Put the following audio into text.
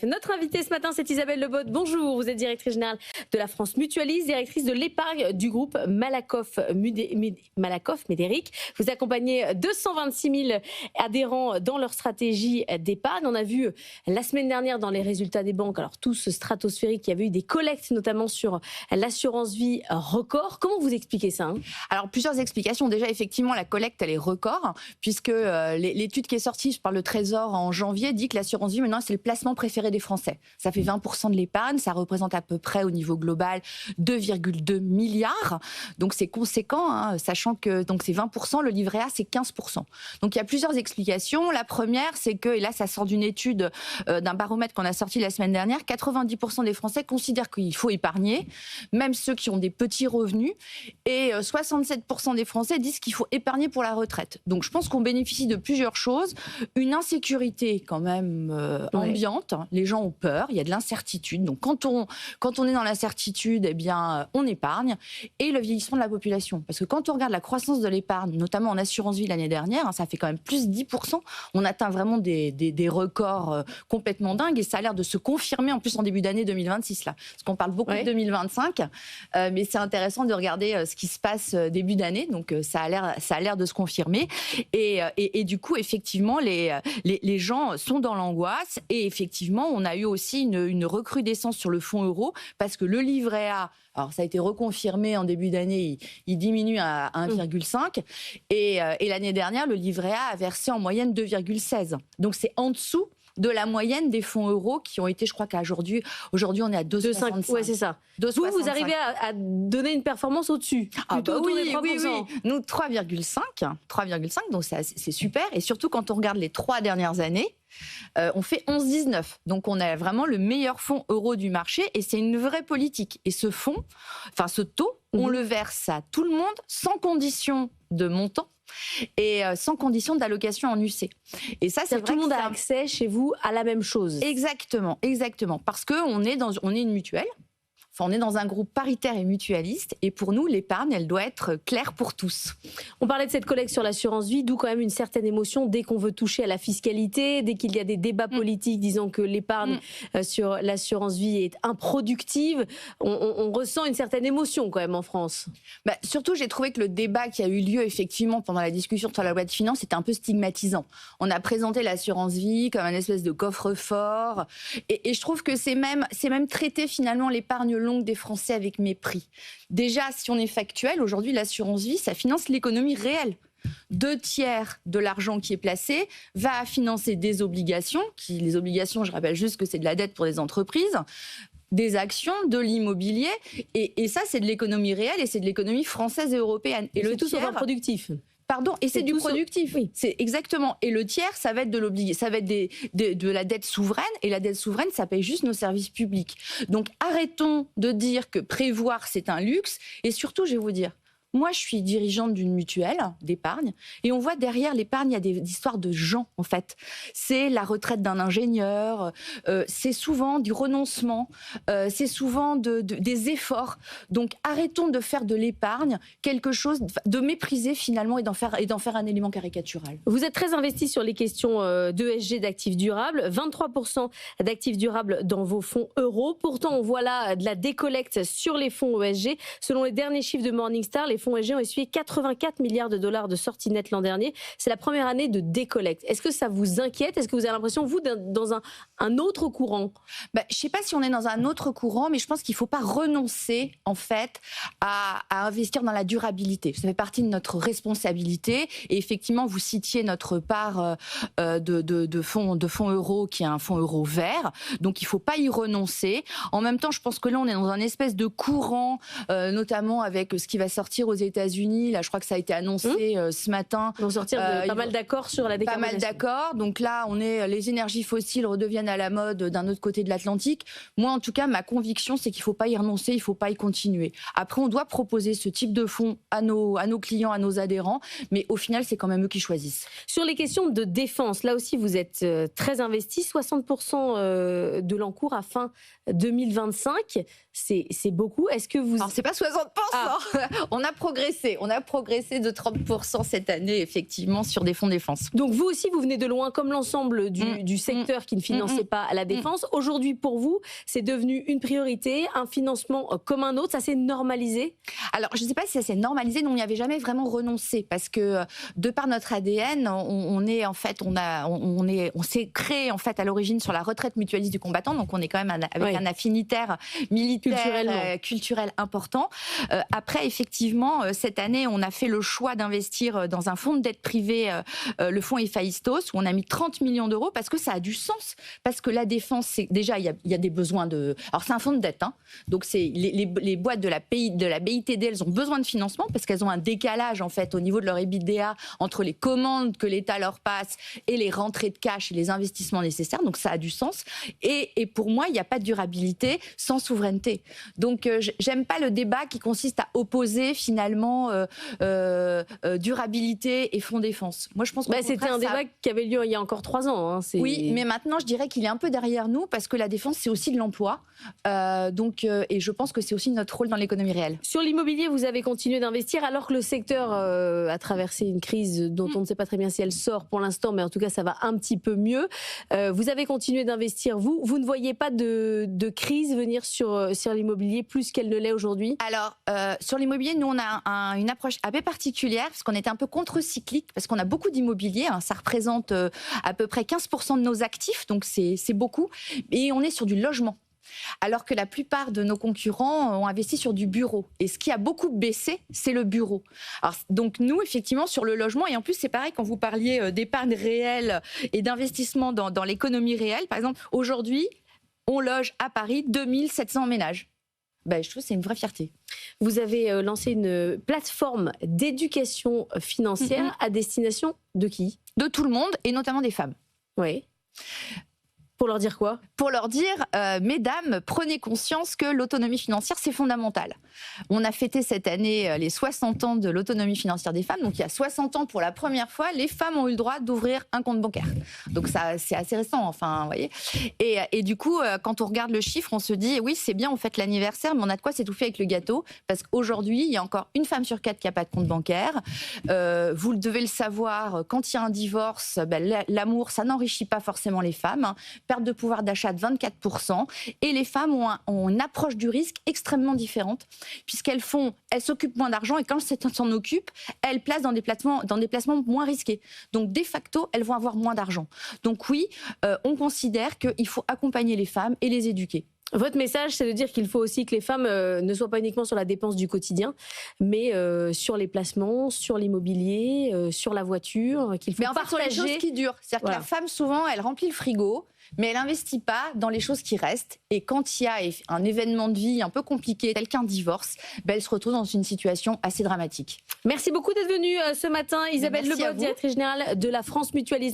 Notre invitée ce matin, c'est Isabelle Lebotte. Bonjour, vous êtes directrice générale de la France Mutualiste, directrice de l'épargne du groupe Malakoff Médéric. Vous accompagnez 226 000 adhérents dans leur stratégie d'épargne. On a vu la semaine dernière dans les résultats des banques, alors tous stratosphériques, il y avait eu des collectes notamment sur l'assurance vie record. Comment vous expliquez ça Alors plusieurs explications. Déjà, effectivement, la collecte, elle est record, puisque l'étude qui est sortie par le Trésor en janvier dit que l'assurance vie, maintenant, c'est le placement préféré des Français. Ça fait 20% de l'épargne, ça représente à peu près au niveau global 2,2 milliards. Donc c'est conséquent, sachant que donc c'est 20%, le livret A, c'est 15%. Donc il y a plusieurs explications. La première, c'est que, et là ça sort d'une étude d'un baromètre qu'on a sorti la semaine dernière, 90% des Français considèrent qu'il faut épargner, même ceux qui ont des petits revenus, et 67% des Français disent qu'il faut épargner pour la retraite. Donc je pense qu'on bénéficie de plusieurs choses. Une insécurité quand même ambiante, les gens ont peur, il y a de l'incertitude. Donc quand on est dans l'incertitude, eh bien on épargne. Et le vieillissement de la population. Parce que quand on regarde la croissance de l'épargne, notamment en assurance vie l'année dernière, ça fait quand même plus 10%. On atteint vraiment des records complètement dingues et ça a l'air de se confirmer en plus en début d'année 2026 là. Parce qu'on parle beaucoup de 2025, mais c'est intéressant de regarder ce qui se passe début d'année. Donc ça a l'air de se confirmer. Et du coup, effectivement, les gens sont dans l'angoisse. Et effectivement, on a eu aussi une recrudescence sur le fonds euro parce que le livret A, alors ça a été reconfirmé en début d'année, il diminue à 1,5 et l'année dernière, le livret A a versé en moyenne 2,16. Donc c'est en dessous de la moyenne des fonds euros qui ont été, je crois qu'aujourd'hui, on est à 2,65. Ouais, c'est ça. Vous arrivez à donner une performance au-dessus. Oui. Nous, 3,5, donc c'est super. Et surtout, quand on regarde les 3 dernières années, on fait 11,19. Donc on a vraiment le meilleur fonds euro du marché et c'est une vraie politique. Et ce taux, on le verse à tout le monde sans condition de montant et sans condition d'allocation en UC. Et ça, c'est vrai tout le monde a accès chez vous à la même chose. Exactement. Parce qu'on est une mutuelle. Enfin, on est dans un groupe paritaire et mutualiste et pour nous, l'épargne, elle doit être claire pour tous. On parlait de cette collecte sur l'assurance vie, d'où quand même une certaine émotion dès qu'on veut toucher à la fiscalité, dès qu'il y a des débats politiques disant que l'épargne sur l'assurance vie est improductive. On ressent une certaine émotion quand même en France. Surtout, j'ai trouvé que le débat qui a eu lieu effectivement pendant la discussion sur la loi de finances était un peu stigmatisant. On a présenté l'assurance vie comme un espèce de coffre-fort et je trouve que c'est même traiter finalement l'épargne longue des Français avec mépris. Déjà, si on est factuel, aujourd'hui, l'assurance vie, ça finance l'économie réelle. 2/3 de l'argent qui est placé va financer des obligations. Les obligations, je rappelle juste que c'est de la dette pour les entreprises, des actions, de l'immobilier. Et ça, c'est de l'économie réelle et c'est de l'économie française et européenne. Et le tout sur un productif. Pardon, et c'est du productif. Oui. C'est exactement. Et le tiers, ça va être de la dette souveraine. Et la dette souveraine, ça paye juste nos services publics. Donc arrêtons de dire que prévoir, c'est un luxe. Et surtout, je vais vous dire, moi, je suis dirigeante d'une mutuelle d'épargne et on voit derrière l'épargne, il y a des histoires de gens, en fait. C'est la retraite d'un ingénieur, c'est souvent du renoncement, c'est souvent des efforts. Donc, arrêtons de faire de l'épargne quelque chose, de mépriser finalement et d'en faire un élément caricatural. Vous êtes très investi sur les questions d'ESG, d'actifs durables, 23% d'actifs durables dans vos fonds euros. Pourtant, on voit là de la décollecte sur les fonds ESG. Selon les derniers chiffres de Morningstar, les fonds ESG ont essuyé 84 milliards de dollars de sorties nettes l'an dernier. C'est la première année de décollecte. Est-ce que ça vous inquiète? Est-ce que vous avez l'impression, vous, d'être dans un autre courant? Je ne sais pas si on est dans un autre courant, mais je pense qu'il ne faut pas renoncer, en fait, à investir dans la durabilité. Ça fait partie de notre responsabilité. Et effectivement, vous citiez notre part de fonds euros, qui est un fonds euro vert. Donc, il ne faut pas y renoncer. En même temps, je pense que là, on est dans un espèce de courant, notamment avec ce qui va sortir aux États-Unis. Là, je crois que ça a été annoncé ce matin. Ils vont sortir pas mal d'accords sur la décarbonation. Pas mal d'accords. Donc là, les énergies fossiles redeviennent à la mode d'un autre côté de l'Atlantique. Moi, en tout cas, ma conviction, c'est qu'il ne faut pas y renoncer, il ne faut pas y continuer. Après, on doit proposer ce type de fonds à nos clients, à nos adhérents, mais au final, c'est quand même eux qui choisissent. Sur les questions de défense, là aussi, vous êtes très investi. 60% de l'encours à fin 2025, c'est beaucoup. Est-ce que vous... Alors, c'est pas 60%. On a progressé. On a progressé de 30% cette année, effectivement, sur des fonds défense. Donc vous aussi, vous venez de loin, comme l'ensemble du secteur qui ne finançait pas la défense. Aujourd'hui, pour vous, c'est devenu une priorité, un financement comme un autre. Ça s'est normalisé? Alors, je ne sais pas si ça s'est normalisé. Nous, on n'y avait jamais vraiment renoncé parce que, de par notre ADN, on s'est créé en fait à l'origine sur la retraite mutualiste du combattant. Donc, on est quand même avec un affinitaire militaire culturel important. Après, effectivement, cette année, on a fait le choix d'investir dans un fonds de dette privée, le fonds Héphaïstos, où on a mis 30 millions d'euros parce que ça a du sens. Parce que la défense, c'est déjà, il y a des besoins de... Alors, c'est un fonds de dette, hein. Donc c'est les boîtes de la BITD, elles ont besoin de financement parce qu'elles ont un décalage en fait au niveau de leur EBITDA entre les commandes que l'État leur passe et les rentrées de cash et les investissements nécessaires. Donc ça a du sens. Et pour moi, il n'y a pas de durabilité sans souveraineté. Donc j'aime pas le débat qui consiste à opposer finalement durabilité et fonds défense. Moi, je pense que c'était un débat qui avait lieu il y a encore 3 ans. Hein. Oui, mais maintenant, je dirais qu'il est un peu derrière nous parce que la défense, c'est aussi de l'emploi. Et je pense que c'est aussi notre rôle dans l'économie réelle. Sur l'immobilier, vous avez continué d'investir alors que le secteur a traversé une crise dont on ne sait pas très bien si elle sort pour l'instant, mais en tout cas, ça va un petit peu mieux. Vous avez continué d'investir, vous ne voyez pas de crise venir sur l'immobilier plus qu'elle ne l'est aujourd'hui? Alors, sur l'immobilier, nous, on a une approche un peu particulière parce qu'on était un peu contre-cyclique, parce qu'on a beaucoup d'immobilier. Hein, ça représente à peu près 15% de nos actifs, donc c'est beaucoup. Et on est sur du logement. Alors que la plupart de nos concurrents ont investi sur du bureau. Et ce qui a beaucoup baissé, c'est le bureau. Alors, donc nous, effectivement, sur le logement, et en plus, c'est pareil quand vous parliez d'épargne réelle et d'investissement dans l'économie réelle. Par exemple, aujourd'hui, on loge à Paris 2700 ménages. Je trouve que c'est une vraie fierté. Vous avez lancé une plateforme d'éducation financière à destination de qui? De tout le monde, et notamment des femmes. Oui. Pour leur dire quoi? Pour leur dire, mesdames, prenez conscience que l'autonomie financière, c'est fondamental. On a fêté cette année les 60 ans de l'autonomie financière des femmes. Donc, il y a 60 ans, pour la première fois, les femmes ont eu le droit d'ouvrir un compte bancaire. Donc, ça, c'est assez récent, enfin, vous voyez. Et du coup, quand on regarde le chiffre, on se dit, oui, c'est bien, on fête l'anniversaire, mais on a de quoi s'étouffer avec le gâteau. Parce qu'aujourd'hui, il y a encore une femme sur 4 qui n'a pas de compte bancaire. Vous devez le savoir, quand il y a un divorce, l'amour, ça n'enrichit pas forcément les femmes. Hein. Perte de pouvoir d'achat de 24%, et les femmes ont une approche du risque extrêmement différente, puisqu'elles s'occupent moins d'argent, et quand elles s'en occupent, elles placent dans des placements moins risqués. Donc, de facto, elles vont avoir moins d'argent. Donc oui, on considère qu'il faut accompagner les femmes et les éduquer. Votre message, c'est de dire qu'il faut aussi que les femmes ne soient pas uniquement sur la dépense du quotidien, mais sur les placements, sur l'immobilier, sur la voiture, qu'il faut partager. Mais sur les choses qui durent. C'est-à-dire que la femme, souvent, elle remplit le frigo, mais elle n'investit pas dans les choses qui restent. Et quand il y a un événement de vie un peu compliqué, tel qu'un divorce, elle se retrouve dans une situation assez dramatique. Merci beaucoup d'être venue ce matin, Isabelle Lebot, directrice générale de la France Mutualise.